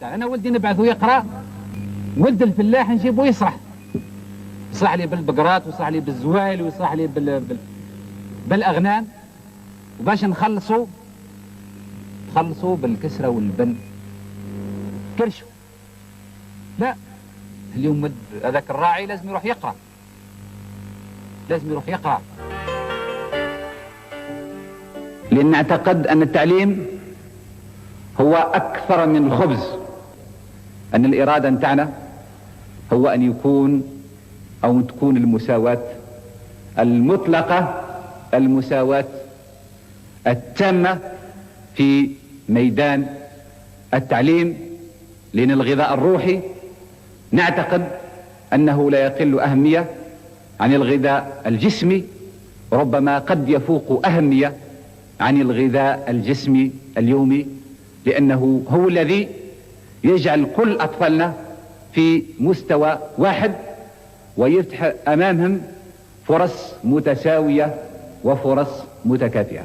أنا ولدي نبعثه يقرأ، ولد الفلاح نجيبه يصرح لي بالبقرات ويصرح لي بالزوايل ويصرح لي بالأغنام، وباش نخلصوا بالكسرة والبن كرشوا. لا، اليوم هذاك الراعي لازم يروح يقرأ، لأن نعتقد أن التعليم هو أكثر من الخبز، أن الإرادة نتاعنا هو أن يكون أو تكون المساواة المطلقة، المساواة التامة في ميدان التعليم، لأن الغذاء الروحي نعتقد أنه لا يقل أهمية عن الغذاء الجسمي، ربما قد يفوق أهمية عن الغذاء الجسمي اليومي، لأنه هو الذي يجعل كل أطفالنا في مستوى واحد ويفتح أمامهم فرص متساوية وفرص متكافئة.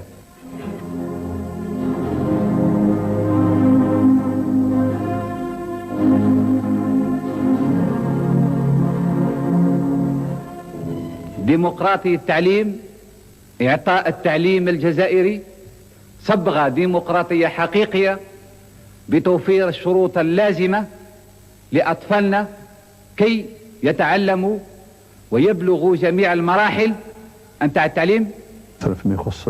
ديمقراطية التعليم، إعطاء التعليم الجزائري صبغة ديمقراطية حقيقية بتوفير الشروط اللازمة لأطفالنا كي يتعلموا ويبلغوا جميع المراحل نتاع التعليم. فيما يخص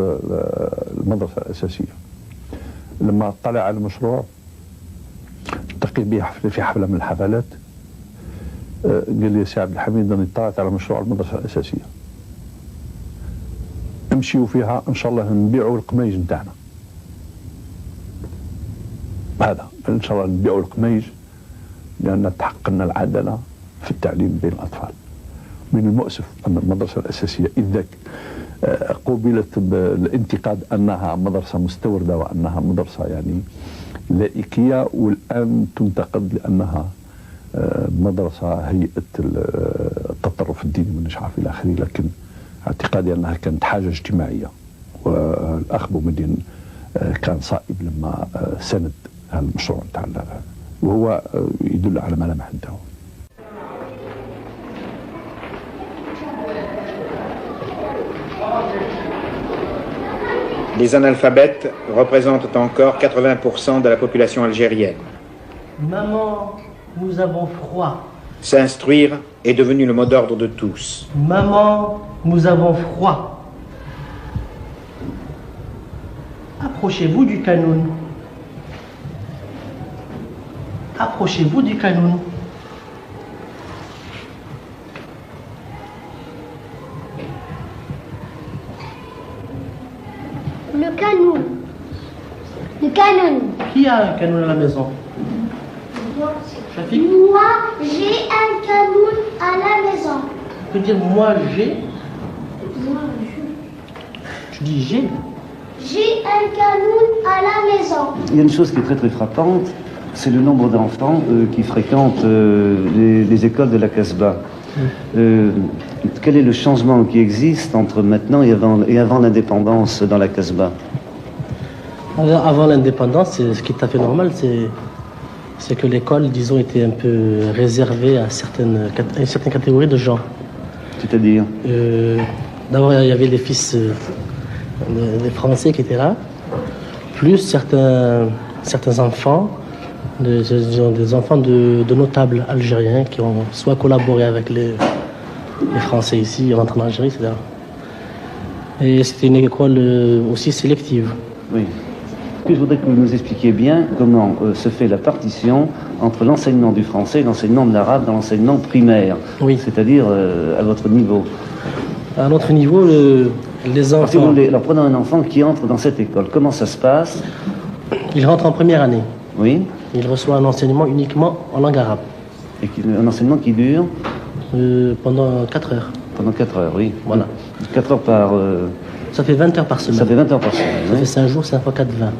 المدرسة الأساسية، لما اطلع على المشروع التقيت به في حفلة من الحفلات، قال لي سي عبد الحميد أنا اطلعت على مشروع المدرسة الأساسية، نمشيو فيها إن شاء الله نبيعوا القميج نتاعنا، هذا إن شاء الله نبيعوا القميج، لأن تحقق لنا العدالة في التعليم بين الأطفال. من المؤسف أن المدرسة الأساسية إذ ذاك قوبلت بالانتقاد أنها مدرسة مستوردة وأنها مدرسة يعني لائكية، والآن تنتقد لأنها مدرسة هيئة التطرف الديني والنشعة في الآخر، لكن اعتقادي أنها كانت حاجة اجتماعية، والأخ بومدين كان صائب لما سند هذا المشروع نتاع، وهو يدل على ملامح نتاعو. Les analphabètes représentent encore 80% de la population algérienne. Maman, nous avons froid. S'instruire est devenu le mot d'ordre de tous. Maman, nous avons froid. Approchez-vous du canoun. Approchez-vous du canoun. Le canon. Le canon. Qui a un canon à la maison? Moi, Shafik? moi j'ai un canon à la maison. Tu peux dire moi j'ai? Moi, Tu dis j'ai? j'ai un canon à la maison. Il y a une chose qui est très très frappante, c'est le nombre d'enfants qui fréquentent les écoles de la Casbah. Quel est le changement qui existe entre maintenant et avant l'indépendance dans la Casbah? Avant l'indépendance, ce qui est tout à fait normal, c'est que l'école, disons, était un peu réservée à une certaine catégorie de gens. C'est-à-dire D'abord, il y avait des fils des Français qui étaient là, plus certains enfants, des enfants de notables algériens qui ont soit collaboré avec les Français ici, rentrant en Algérie, etc. Et c'était une école aussi sélective. Oui. Je voudrais que vous nous expliquiez bien comment se fait la partition entre l'enseignement du français et l'enseignement de l'arabe dans l'enseignement primaire, oui. C'est-à-dire à votre niveau. À notre niveau, les enfants... Alors prenons un enfant qui entre dans cette école, comment ça se passe? Il rentre en première année. Oui. Il reçoit un enseignement uniquement en langue arabe. Et un enseignement qui dure pendant 4 heures. Pendant 4 heures, oui. Voilà. 4 heures par... Ça fait 20 heures par semaine. Ça fait 20 heures par semaine. Ça fait 5 jours, 5 fois 4, 20.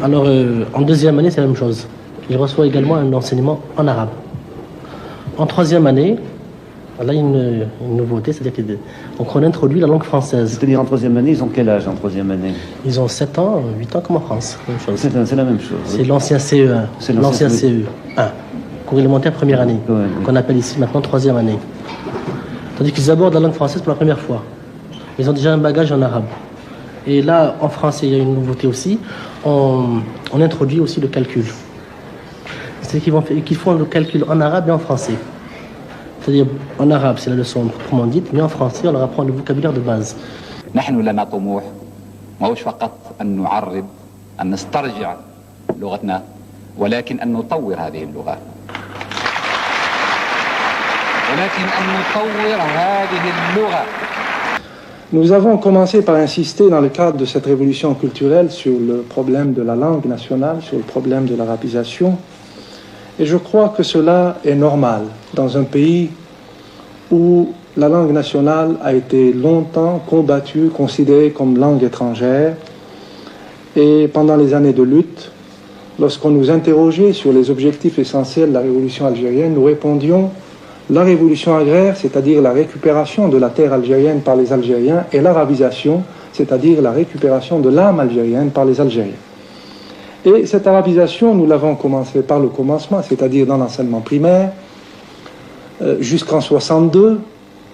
Alors, en deuxième année, c'est la même chose. Il reçoit également un enseignement en arabe. En troisième année, Là, il y a une nouveauté, c'est-à-dire qu'on introduit la langue française. C'est-à-dire en troisième année, ils ont quel âge en troisième année? Ils ont 7 ans, 8 ans comme en France. Même chose. C'est la même chose. C'est l'ancien CE1, C'est l'ancien l'ancien CE1, cours élémentaire première année, Ouais, oui. qu'on appelle ici maintenant troisième année. Tandis qu'ils abordent la langue française pour la première fois. Ils ont déjà un bagage en arabe. Et là, en français, il y a une nouveauté aussi. On introduit aussi le calcul. C'est-à-dire qu'ils font le calcul en arabe et en français. C'est-à-dire, en arabe, c'est la leçon proprement dite, mais en français, on leur apprend le vocabulaire de base. نحن لنا طموح ماهوش فقط أن نعرب أن نسترجع لغتنا ولكن أن نطور هذه اللغة Nous avons commencé par insister dans le cadre de cette révolution culturelle sur le problème de la langue nationale, sur le problème de l'arabisation. Et je crois que cela est normal dans un pays où la langue nationale a été longtemps combattue, considérée comme langue étrangère. Et pendant les années de lutte, lorsqu'on nous interrogeait sur les objectifs essentiels de la révolution algérienne, nous répondions la révolution agraire, c'est-à-dire la récupération de la terre algérienne par les Algériens, et l'arabisation, c'est-à-dire la récupération de l'âme algérienne par les Algériens. Et cette arabisation, nous l'avons commencé par le commencement, c'est-à-dire dans l'enseignement primaire. Jusqu'en 62,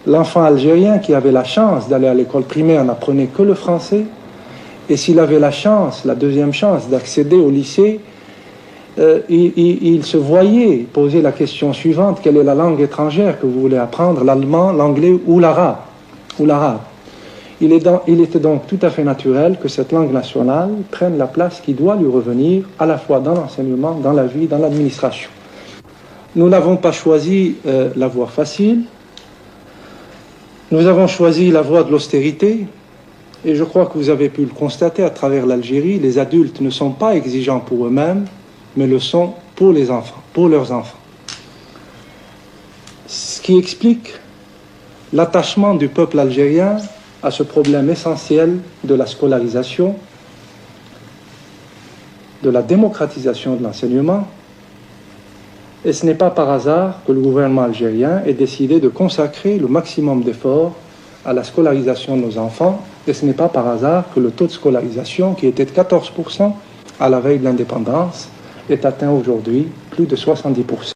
l'enfant algérien qui avait la chance d'aller à l'école primaire n'apprenait que le français. Et s'il avait la chance, la deuxième chance, d'accéder au lycée, il se voyait poser la question suivante: quelle est la langue étrangère que vous voulez apprendre, l'allemand, l'anglais ou l'arabe? Il était donc tout à fait naturel que cette langue nationale prenne la place qui doit lui revenir, à la fois dans l'enseignement, dans la vie, dans l'administration. Nous n'avons pas choisi la voie facile, nous avons choisi la voie de l'austérité, et je crois que vous avez pu le constater à travers l'Algérie, les adultes ne sont pas exigeants pour eux-mêmes, mais le sont pour les enfants, pour leurs enfants. Ce qui explique l'attachement du peuple algérien à ce problème essentiel de la scolarisation, de la démocratisation de l'enseignement. Et ce n'est pas par hasard que le gouvernement algérien ait décidé de consacrer le maximum d'efforts à la scolarisation de nos enfants. Et ce n'est pas par hasard que le taux de scolarisation, qui était de 14% à la veille de l'indépendance, est atteint aujourd'hui plus de 70%.